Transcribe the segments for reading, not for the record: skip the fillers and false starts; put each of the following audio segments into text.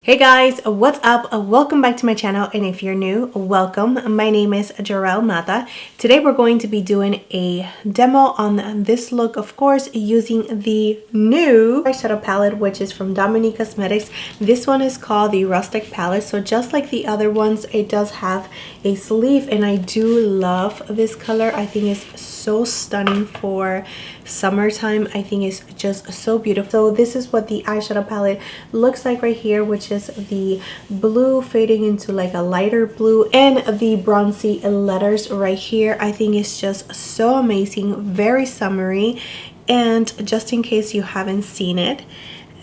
Hey guys, what's up? Welcome back to my channel, and if you're new, welcome. My name is Gerel Matta. Today we're going to be doing a demo on this look, of course, using the new eyeshadow palette, which is from Dominic Cosmetics. This one is called the Rustic palette. So just like the other ones, it does have a sleeve, and I do love this color. I think it's so stunning for summertime. I think it's just so beautiful. So this is what the eyeshadow palette looks like right here, which is the blue fading into like a lighter blue, and the bronzy letters right here. I think it's just so amazing, very summery. And just in case you haven't seen it,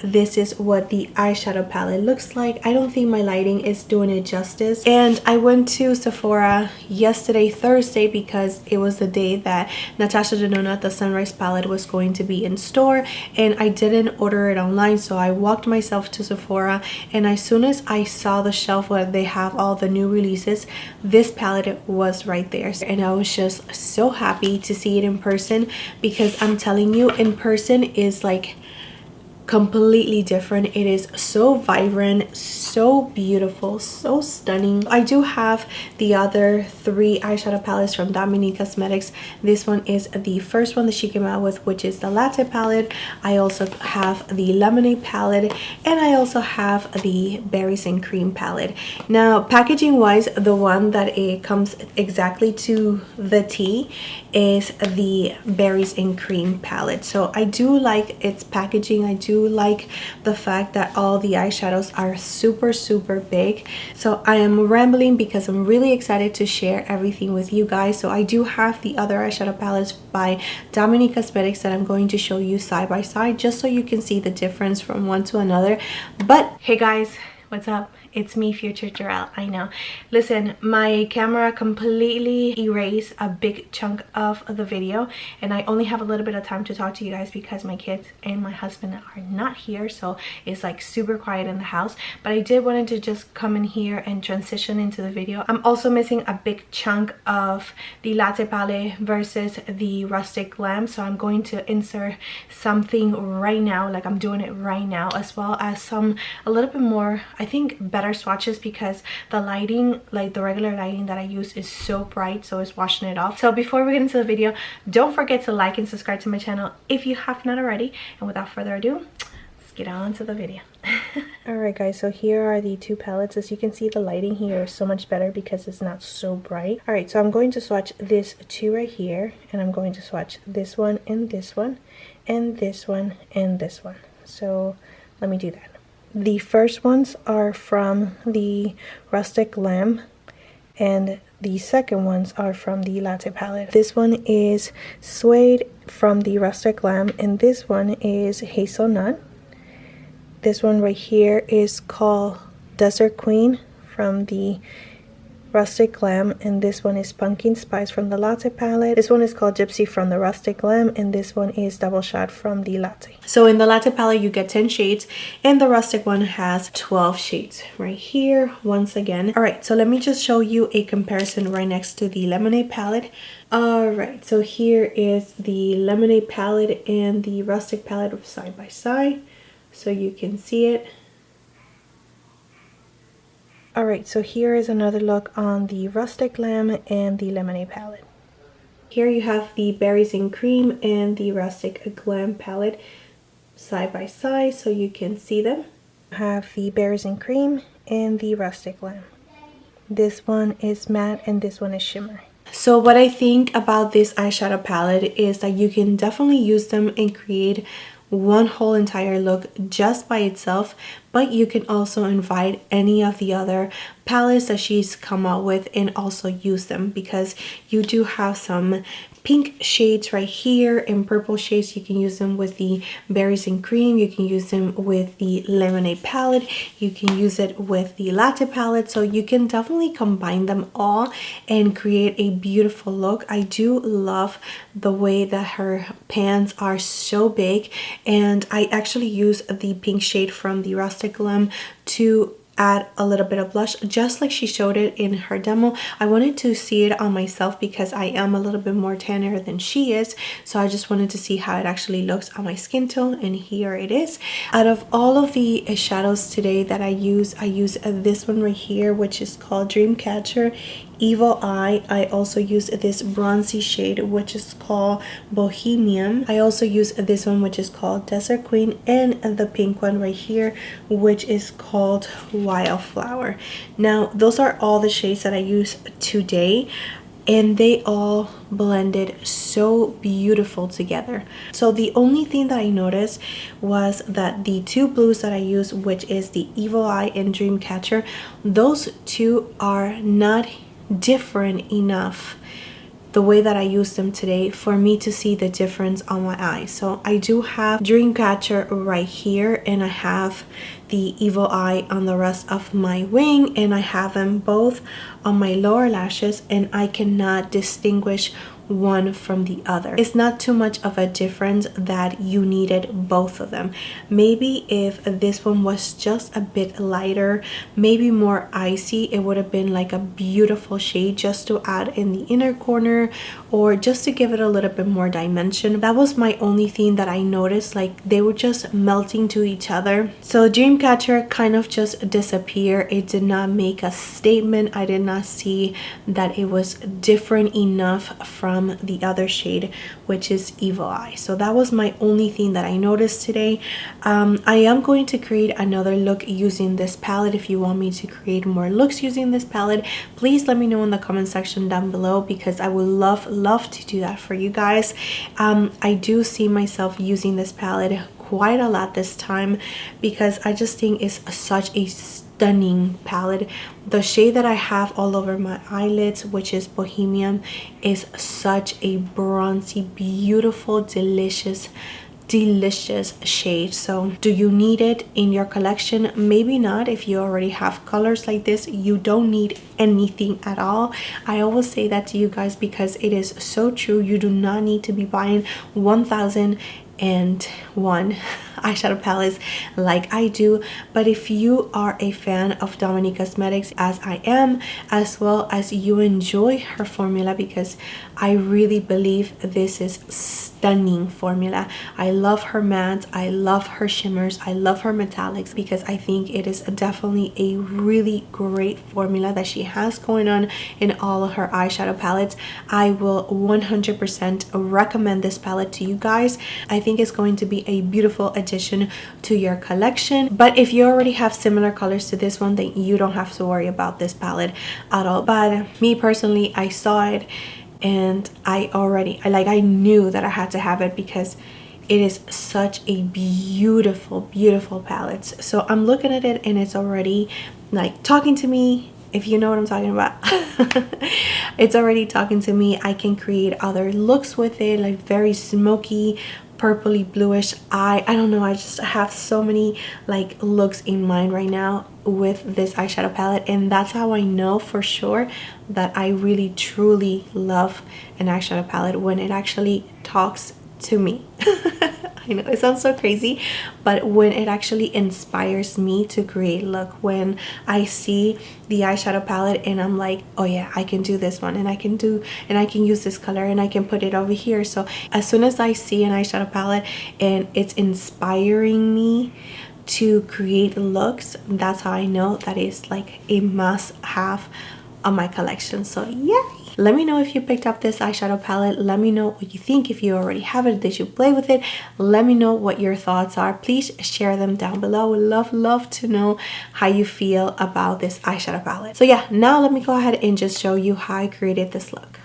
this is what the eyeshadow palette looks like. I don't think my lighting is doing it justice. And I went to Sephora yesterday, Thursday, because it was the day that Natasha Denona, the Sunrise palette, was going to be in store, and I didn't order it online. So I walked myself to Sephora, and as soon as I saw the shelf where they have all the new releases, this palette was right there. And I was just so happy to see it in person, because I'm telling you, in person is like completely different. It is so vibrant, so beautiful, so stunning. I do have the other three eyeshadow palettes from Dominic Cosmetics. This one is the first one that she came out with, which is the Latte palette. I also have the Lemonade palette, and I also have the Berries and Cream palette. Now, packaging wise, the one that it comes exactly to the T is the Berries and Cream palette. So I do like its packaging. I do like the fact that all the eyeshadows are super big. So I am rambling because I'm really excited to share everything with you guys. So I do have the other eyeshadow palettes by Dominic Cosmetics that I'm going to show you side by side, just so you can see the difference from one to another. But hey guys, what's up? It's me, future Gerel. I know. Listen, my camera completely erased a big chunk of the video, and I only have a little bit of time to talk to you guys because my kids and my husband are not here, so it's like super quiet in the house. But I did wanted to just come in here and transition into the video. I'm also missing a big chunk of the Latte palette versus the Rustic Glam, so I'm going to insert something right now, like I'm doing it right now, as well as some a little bit more, I think, better swatches, because the lighting, like the regular lighting that I use, is so bright, so it's washing it off. So before we get into the video, don't forget to like and subscribe to my channel if you have not already, and without further ado, let's get on to the video. Alright guys, so here are the two palettes. As you can see, the lighting here is so much better because it's not so bright. Alright, so I'm going to swatch this two right here, and I'm going to swatch this one and this one and this one and this one. So let me do that. The first ones are from the Rustic Glam, and the second ones are from the Latte palette. This one is Suede from the Rustic Glam, and this one is Hazelnut. This one right here is called Desert Queen from the Rustic Glam, and this one is Pumpkin Spice from the Latte palette. This one is called Gypsy from the Rustic Glam, and this one is Double Shot from the Latte. So in the Latte palette you get 10 shades, and the Rustic one has 12 shades right here once again. Alright, so let me just show you a comparison right next to the Lemonade palette. Alright, so here is the Lemonade palette and the Rustic palette side by side, so you can see it. Alright, so here is another look on the Rustic Glam and the Lemonade palette. Here you have the Berries and Cream and the Rustic Glam palette side by side, so you can see them. I have the Berries and Cream and the Rustic Glam. This one is matte and this one is shimmer. So what I think about this eyeshadow palette is that you can definitely use them and create one whole entire look just by itself, but you can also invite any of the other palettes that she's come out with and also use them, because you do have some pink shades right here and purple shades. You can use them with the Berries and Cream, you can use them with the Lemonade palette, you can use it with the Latte palette. So you can definitely combine them all and create a beautiful look. I do love the way that her pans are so big, and I actually use the pink shade from the Rustic Glam to add a little bit of blush just like she showed it in her demo. I wanted to see it on myself because I am a little bit more tanner than she is, so I just wanted to see how it actually looks on my skin tone, and here it is. Out of all of the shadows today that I use this one right here, which is called Dreamcatcher Evil Eye. I also use this bronzy shade, which is called Bohemian. I also use this one, which is called Desert Queen, and the pink one right here, which is called Wildflower. Now those are all the shades that I use today, and they all blended so beautiful together. So the only thing that I noticed was that the two blues that I use, which is the Evil Eye and Dreamcatcher, those two are not different enough the way that I use them today for me to see the difference on my eyes. So I do have Dreamcatcher right here, and I have the Evil Eye on the rest of my wing, and I have them both on my lower lashes, and I cannot distinguish one from the other. It's not too much of a difference that you needed both of them. Maybe if this one was just a bit lighter, maybe more icy, it would have been like a beautiful shade just to add in the inner corner, or just to give it a little bit more dimension. That was my only thing that I noticed, like they were just melting to each other. So Dreamcatcher kind of just disappeared. It did not make a statement. I did not see that it was different enough from the other shade, which is Evil Eye. So that was my only thing that I noticed today. I am going to create another look using this palette. If you want me to create more looks using this palette, please let me know in the comment section down below, because I would love to do that for you guys. I do see myself using this palette quite a lot this time, because I just think it's such a stunning palette. The shade that I have all over my eyelids, which is Bohemian, is such a bronzy, beautiful, delicious shade. So do you need it in your collection? Maybe not. If you already have colors like this, you don't need anything at all. I always say that to you guys because it is so true. You do not need to be buying 1001 eyeshadow palettes like I do. But if you are a fan of Dominic Cosmetics, as I am, as well as you enjoy her formula, because I really believe this is stunning formula. I love her mattes, I love her shimmers, I love her metallics, because I think it is definitely a really great formula that she has going on in all of her eyeshadow palettes. I will 100% recommend this palette to you guys. I think it's going to be a beautiful addition to your collection. But if you already have similar colors to this one, then you don't have to worry about this palette at all. But me personally, I saw it and I knew that I had to have it, because it is such a beautiful palette. So I'm looking at it and it's already like talking to me, if you know what I'm talking about. It's already talking to me. I can create other looks with it, like very smoky, purpley bluish eye. I don't know, I just have so many like looks in mind right now with this eyeshadow palette, and that's how I know for sure that I really truly love an eyeshadow palette, when it actually talks to me. I know it sounds so crazy, but when it actually inspires me to create look, when I see the eyeshadow palette and I'm like, oh yeah, I can do this one, and I can use this color, and I can put it over here. So as soon as I see an eyeshadow palette and it's inspiring me to create looks, that's how I know that it's like a must-have on my collection. So yeah, let me know if you picked up this eyeshadow palette. Let me know what you think. If you already have it, did you play with it? Let me know what your thoughts are. Please share them down below. I would love to know how you feel about this eyeshadow palette. So yeah, now let me go ahead and just show you how I created this look.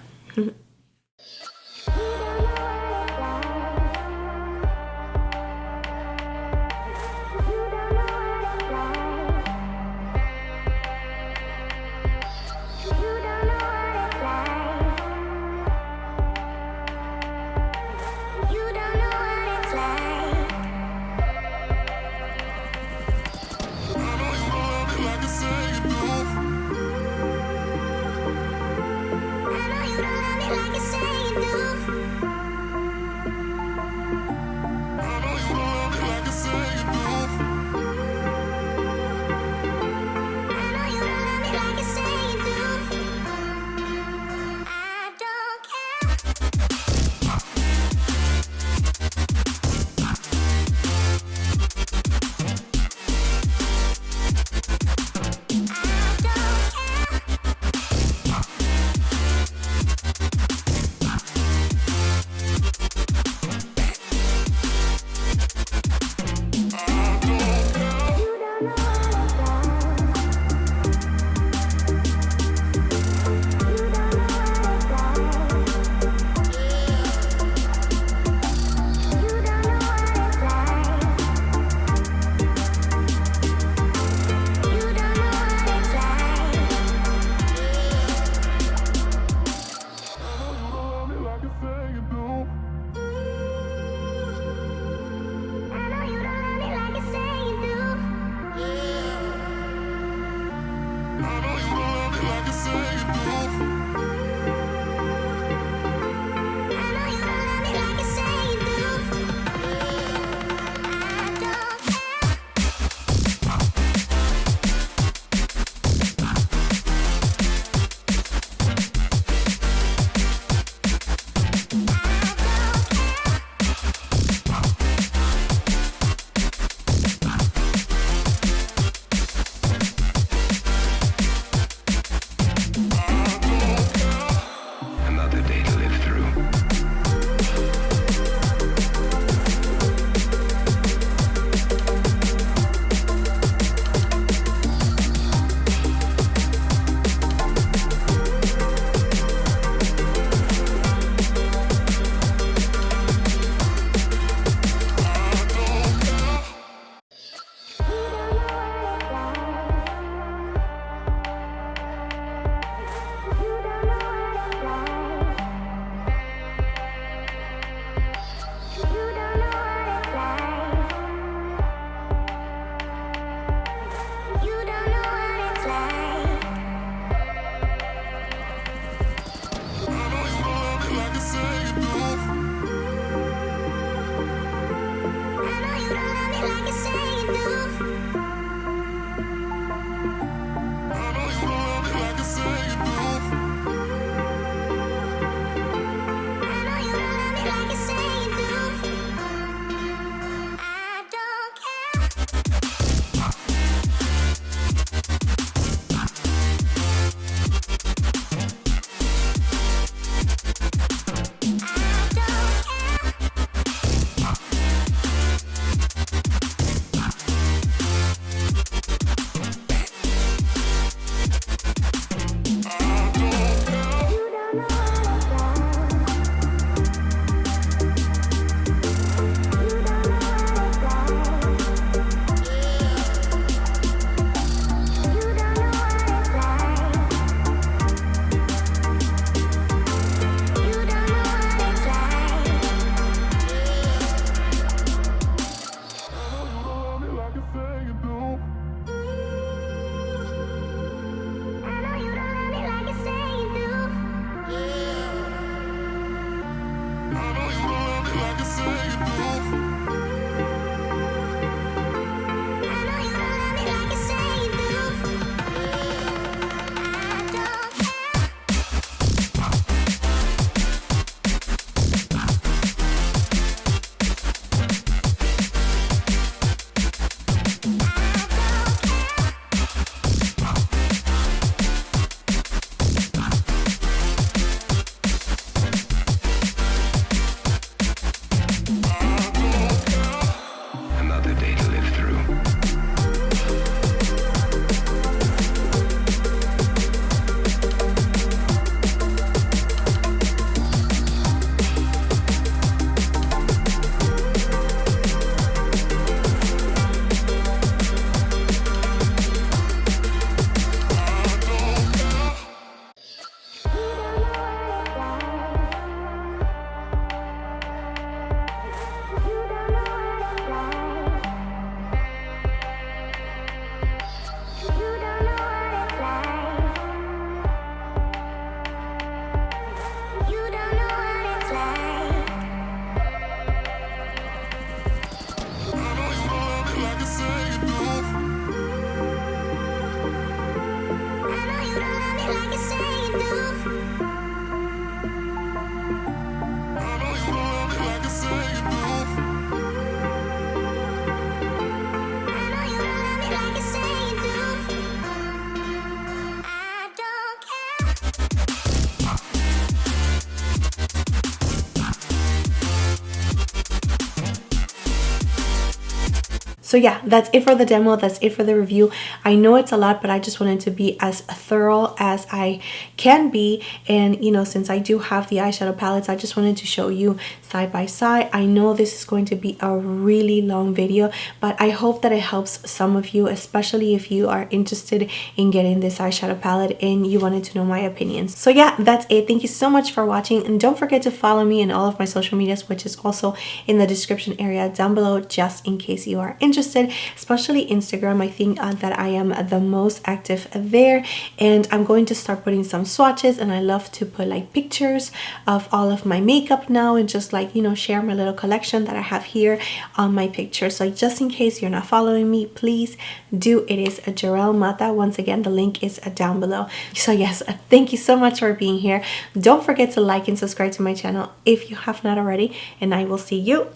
So yeah, that's it for the demo. That's it for the review. I know it's a lot, but I just wanted to be as thorough as I can be. And you know, since I do have the eyeshadow palettes, I just wanted to show you side by side. I know this is going to be a really long video, but I hope that it helps some of you, especially if you are interested in getting this eyeshadow palette and you wanted to know my opinions. So yeah, that's it. Thank you so much for watching, and don't forget to follow me in all of my social medias, which is also in the description area down below, just in case you are interested interested, especially Instagram. I think that I am the most active there, and I'm going to start putting some swatches, and I love to put like pictures of all of my makeup now, and just like, you know, share my little collection that I have here on my picture. So just in case you're not following me, please do. It is Gerel Matta. Once again, the link is down below. So yes, thank you so much for being here. Don't forget to like and subscribe to my channel if you have not already, and I will see you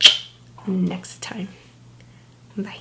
next time. Bye.